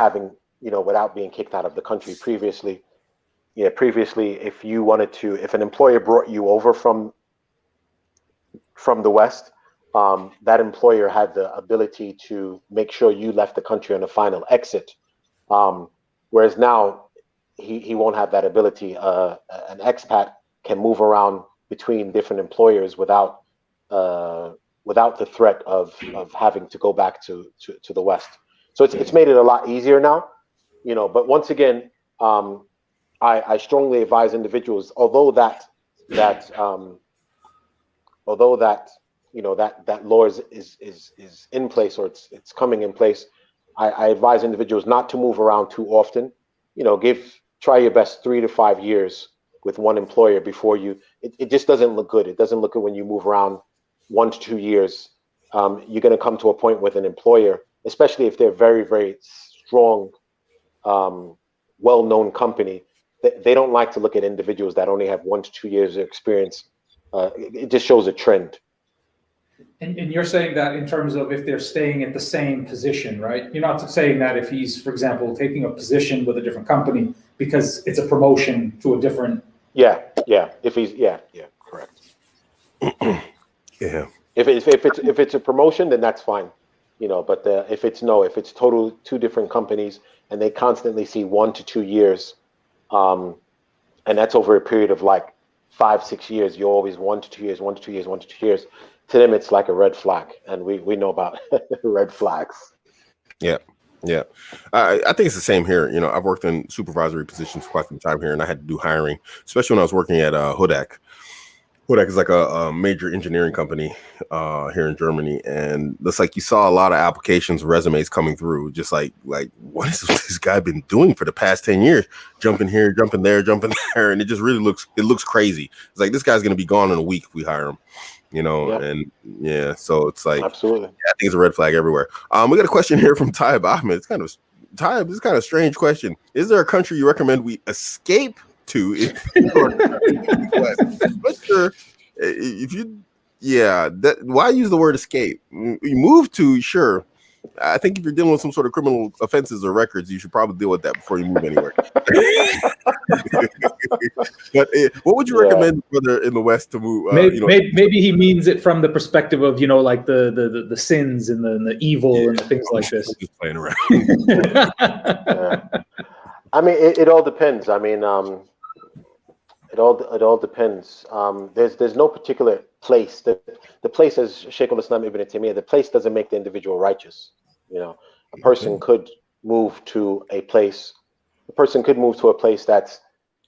being kicked out of the country. Previously, if an employer brought you over from the West, that employer had the ability to make sure you left the country on a final exit. Whereas now he won't have that ability. An expat can move around between different employers without the threat of having to go back to the West. So it's made it a lot easier now, but once again, I strongly advise individuals, although that law is in place, or it's coming in place, I advise individuals not to move around too often. Try your best 3 to 5 years with one employer before it just doesn't look good. It doesn't look good when you move around 1 to 2 years. You're going to come to a point with an employer, especially if they're very, very strong, well-known company. They don't like to look at individuals that only have 1 to 2 years of experience. It just shows a trend. And you're saying that in terms of if they're staying at the same position, right? You're not saying that if he's, for example, taking a position with a different company, because it's a promotion to a different. Yeah. If he's correct. Yeah. If it's a promotion, then that's fine, But if it's total two different companies and they constantly see 1 to 2 years, and that's over a period of like 5-6 years, you're always 1 to 2 years, 1 to 2 years, 1 to 2 years. To them, it's like a red flag, and we know about red flags. Yeah. I think it's the same here. I've worked in supervisory positions for quite some time here, and I had to do hiring, especially when I was working at Hudak. Hudak is like a major engineering company here in Germany, and it's like you saw a lot of applications, resumes coming through, just like what has this guy been doing for the past 10 years? Jumping here, jumping there, jumping there, and it just really looks crazy. It's like this guy's going to be gone in a week if we hire him, Yep. and so it's like Absolutely. I think it's a red flag everywhere. We got a question here from Taib Ahmed. This is kind of a strange question. Is there a country you recommend we escape to why use the word escape? You move to, sure. I think if you're dealing with some sort of criminal offenses or records, you should probably deal with that before you move anywhere. But what would you recommend further in the West to move? Maybe he means it from the perspective of like the sins and the evil and things like this. Just playing around. I mean, it all depends. I mean, it all depends. There's no particular place. The place, as Shaykh al-Islam Ibn Taymiyyah, the place doesn't make the individual righteous. A person could move to a place. A person could move to a place that's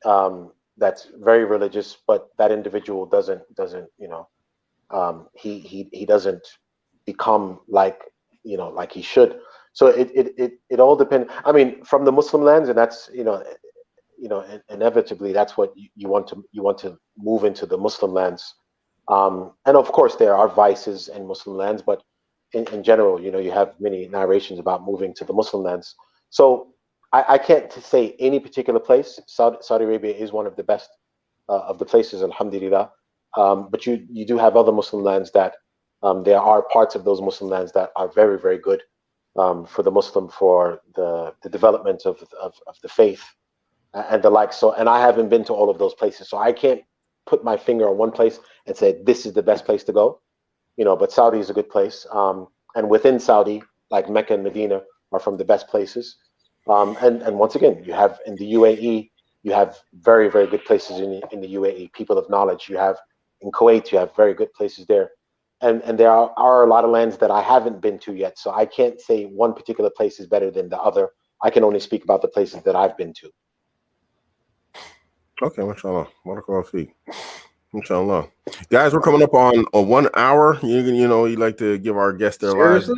very religious, but that individual doesn't he doesn't become like he should. So it all depends. I mean, from the Muslim lands, and that's inevitably that's what you want to move into the Muslim lands. And of course there are vices in Muslim lands, but in general, you have many narrations about moving to the Muslim lands. So I can't say any particular place. Saudi Arabia is one of the best of the places, alhamdulillah. But you do have other Muslim lands that there are parts of those Muslim lands that are very, very good for the Muslim, for the development of the faith and the like. So, and I haven't been to all of those places, so I can't put my finger on one place and say this is the best place to go. But Saudi is a good place, and within Saudi, like Mecca and Medina, are from the best places. And once again, you have in the UAE, you have very, very good places in the UAE. People of knowledge. You have in Kuwait, you have very good places there, and there are a lot of lands that I haven't been to yet. So I can't say one particular place is better than the other. I can only speak about the places that I've been to. Okay, mashallah. Barakallahu feek. Inshallah. Guys, we're coming up on 1 hour. You like to give our guests their lives.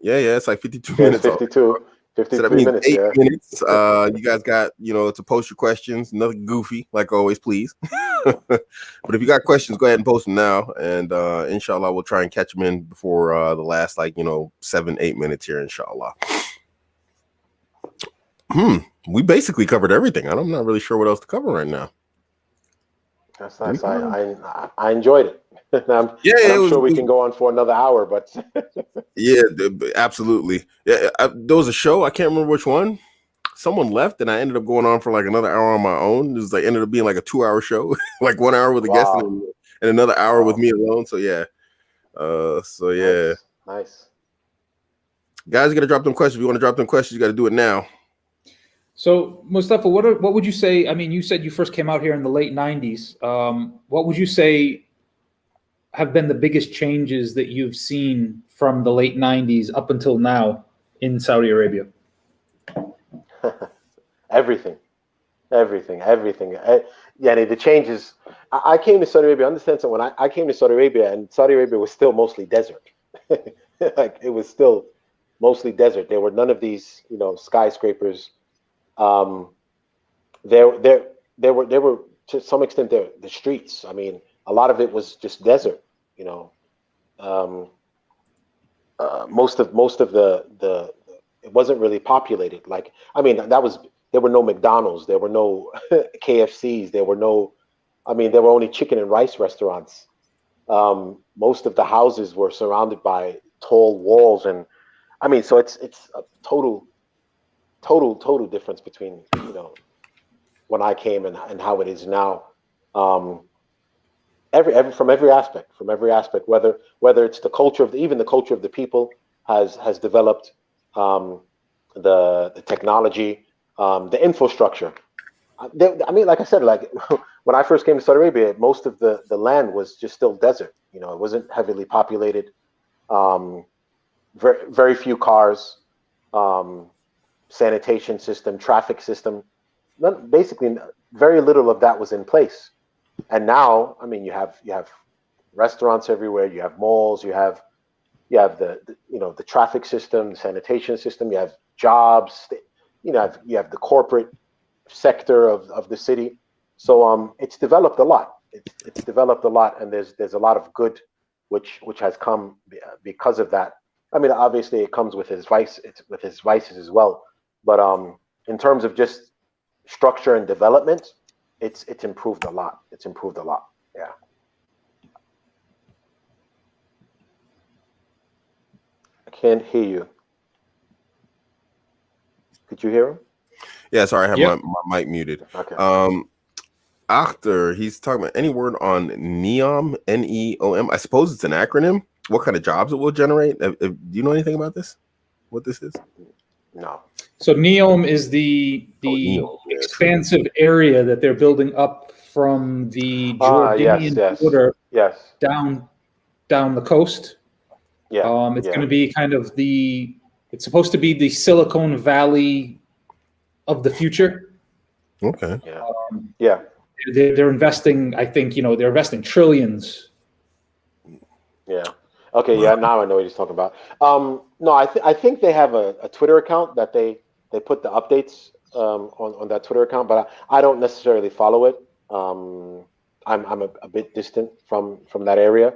Yeah, it's like 52 minutes. 52 so that means minutes. 8 minutes. You guys got, to post your questions. Nothing goofy, like always, please. But if you got questions, go ahead and post them now. And inshallah, we'll try and catch them in before the last 7-8 minutes here, inshallah. We basically covered everything. I'm not really sure what else to cover right now. That's nice. I enjoyed it. I'm sure we can go on for another hour, but yeah, absolutely. Yeah, there was a show. I can't remember which one. Someone left, and I ended up going on for another hour on my own. It was ended up being a 2-hour show, 1 hour with a guest and another hour with me alone. So yeah, nice. Guys, you got to drop them questions. If you want to drop them questions, you got to do it now. So Mustafa, what would you say? I mean, you said you first came out here in the late 90s. What would you say have been the biggest changes that you've seen from the late 90s up until now in Saudi Arabia? Everything. Yeah, the changes. I came to Saudi Arabia. Understand? So when I came to Saudi Arabia, and Saudi Arabia was still mostly desert. It was still mostly desert. There were none of these, skyscrapers. There were to some extent the streets. I mean, a lot of it was just desert. Most of the it wasn't really populated. There were no McDonald's, there were no KFCs, there were only chicken and rice restaurants. Most of the houses were surrounded by tall walls, and so it's a total difference between when I came and how it is now. From every aspect, whether it's the culture of even the culture of the people has developed, the technology, the infrastructure. I mean, like I said, like when I first came to Saudi Arabia, most of the land was just still desert. You know, it wasn't heavily populated. Very, very few cars, sanitation system, traffic system. Basically, very little of that was in place. And now, I mean, you have restaurants everywhere. You have malls. You have the traffic system, the sanitation system. You have jobs. You have the corporate sector of the city. So it's developed a lot. It's developed a lot, and there's a lot of good which has come because of that. I mean, obviously it comes with his vices as well. But in terms of just structure and development, it's improved a lot. It's improved a lot. Yeah. I can't hear you. Could you hear him? Yeah, sorry, I have Yep. my mic muted. Okay. After he's talking about any word on NEOM, NEOM. I suppose it's an acronym. What kind of jobs it will generate? Do you know anything about this? What this is? No. So NEOM is the NEOM, yeah, expansive area that they're building up from the Jordanian Yes. border Yes. down the coast. Yeah. It's going to be kind of it's supposed to be the Silicon Valley of the future. Okay. Yeah. Yeah. They're investing, I think, they're investing trillions. Yeah. Okay. Yeah. Now I know what he's talking about. No, I think they have a Twitter account that they put the updates on that Twitter account, but I don't necessarily follow it. I'm a bit distant from that area.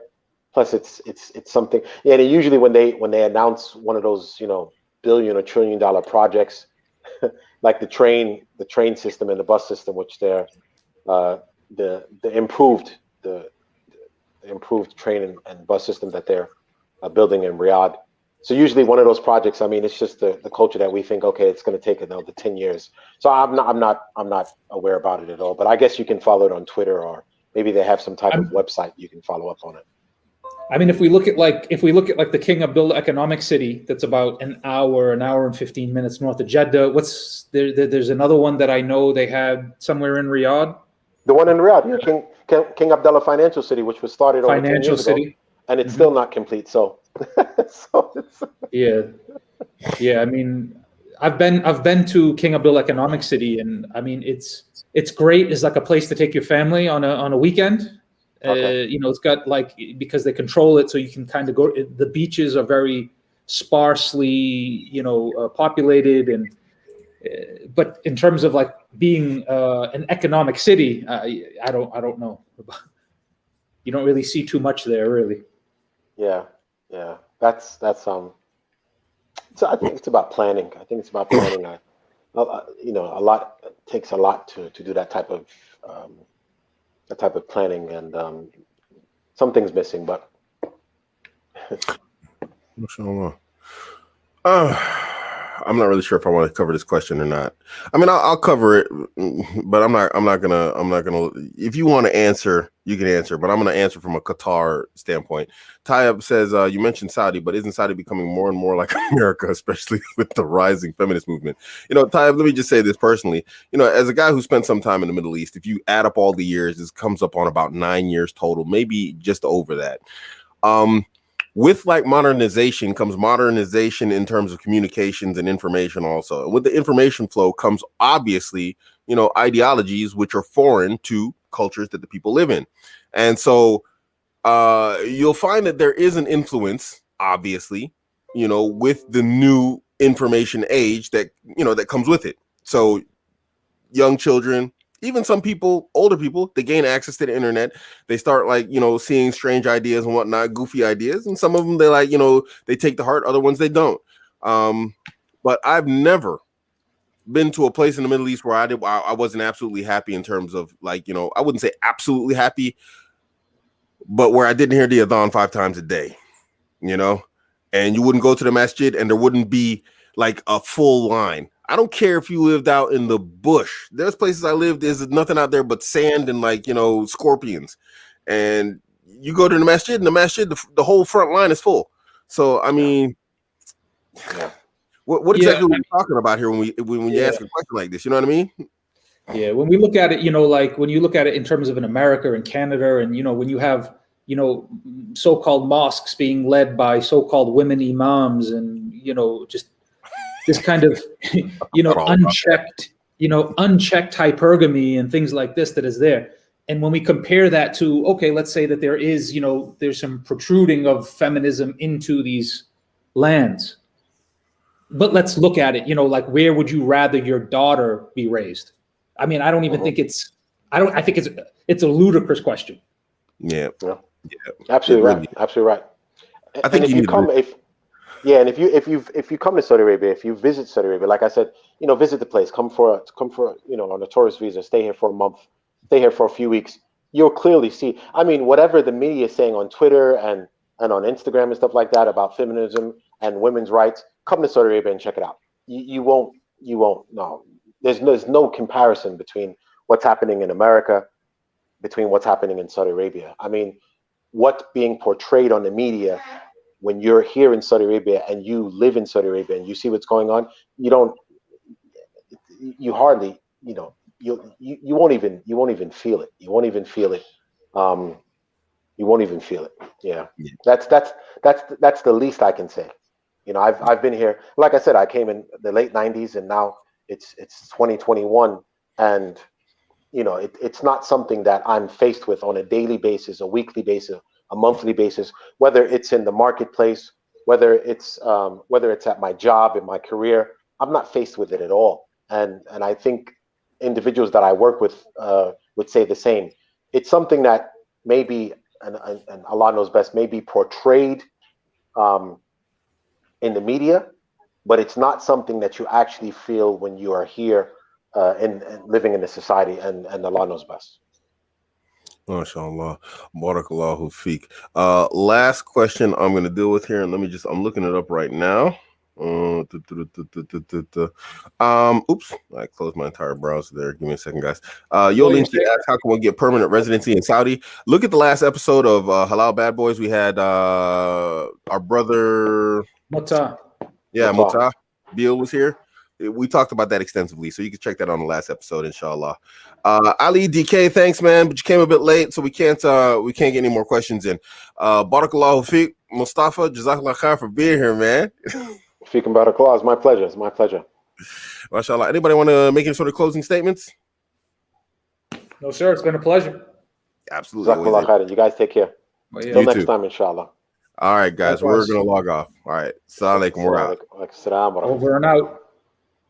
Plus, it's something. Yeah. And usually when they announce one of those billion or $1 trillion projects, like the train system and the bus system, which they're the improved train and bus system that they're building in Riyadh. So usually one of those projects, I mean, it's just the culture that we think, okay, it's going to take another 10 years. So I'm not aware about it at all. But I guess you can follow it on Twitter, or maybe they have some type of website you can follow up on it. I mean, if we look at the King Abdullah Economic City, that's about an hour and 15 minutes north of Jeddah. There's another one that I know they had somewhere in Riyadh. The one in Riyadh, yeah, King Abdullah Financial City, which was started over 10 years ago, and it's still not complete. So, yeah. I mean, I've been to King Abdullah Economic City, and I mean, it's great. It's like a place to take your family on a weekend. Okay. It's got because they control it, so you can kind of go. The beaches are very sparsely, populated, and but in terms of being an economic city, I don't know. You don't really see too much there, really. Yeah. That's So I think it's about planning. A lot takes a lot to do that type of planning, and something's missing, but I'm not really sure if I want to cover this question or not. I mean, I'll cover it, but I'm not gonna. If you want to answer, you can answer, but I'm gonna answer from a Qatar standpoint. Tayyab says, you mentioned Saudi, but isn't Saudi becoming more and more like America, especially with the rising feminist movement? Tayyab, let me just say this personally. As a guy who spent some time in the Middle East, if you add up all the years, this comes up on about 9 years total, maybe just over that. With modernization comes modernization in terms of communications and information also. And with the information flow comes obviously, ideologies which are foreign to cultures that the people live in. And so you'll find that there is an influence, obviously, with the new information age that comes with it. So young children, even some people, older people, they gain access to the internet. They start seeing strange ideas and whatnot, goofy ideas. And some of them, they they take to heart. Other ones, they don't. But I've never been to a place in the Middle East where I wasn't absolutely happy in terms of I wouldn't say absolutely happy, but where I didn't hear the adhan 5 times a day, and you wouldn't go to the masjid and there wouldn't be a full line. I don't care if you lived out in the bush. There's places I lived, there's nothing out there but sand and like, scorpions. And you go to the masjid, and the whole front line is full. So, I mean, what exactly are we talking about here when you ask a question like this? You know what I mean? Yeah, when we look at it, like when you look at it in terms of in America and Canada, and when you have so-called mosques being led by so-called women imams, and just this kind of unchecked hypergamy and things like this that is there. And when we compare that to, okay, let's say that there is there's some protruding of feminism into these lands, but let's look at it, like where would you rather your daughter be raised? I mean, I don't even think I think it's a ludicrous question. Yeah. Absolutely right. Absolutely right. I think if you come to Saudi Arabia, if you visit Saudi Arabia, like I said, visit the place, come for on a tourist visa, stay here for a month, stay here for a few weeks, you'll clearly see. I mean, whatever the media is saying on Twitter and on Instagram and stuff like that about feminism and women's rights, come to Saudi Arabia and check it out. You won't. No, there's no comparison between what's happening in America, between what's happening in Saudi Arabia. I mean, what's being portrayed on the media when you're here in Saudi Arabia and you live in Saudi Arabia and you see what's going on, you hardly, you won't even feel it. You won't even feel it. You won't even feel it. Yeah. That's the least I can say. I've been here, like I said, I came in the late 90s and now it's 2021, and it's not something that I'm faced with on a daily basis, a weekly basis, a monthly basis, whether it's in the marketplace, whether it's at my job, in my career. I'm not faced with it at all. And I think individuals that I work with would say the same. It's something that maybe, and Allah knows best, may be portrayed in the media, but it's not something that you actually feel when you are here and living in the society, and Allah knows best. MashaAllah. Barakallahu feek. Last question I'm going to deal with here, and I'm looking it up right now. Oops, I closed my entire browser there. Give me a second, guys. Linky asked, how can one get permanent residency in Saudi? Look at the last episode of Halal Bad Boys. We had our brother Muta. Yeah, Muta Bill was here. We talked about that extensively, so you can check that on the last episode, inshallah. Ali DK, thanks, man, but you came a bit late, so we can't get any more questions in. Barakallahu feek, Mustafa, jazakallah khair for being here, man. Feekum barakallah, it's my pleasure. It's my pleasure. MashaAllah. Anybody want to make any sort of closing statements? No, sir. It's been a pleasure. Absolutely. Jazakallah khair. You guys take care. Till next time, inshallah. All right, guys, we're going to log off. All right. Assalamu alaikum. Over and out.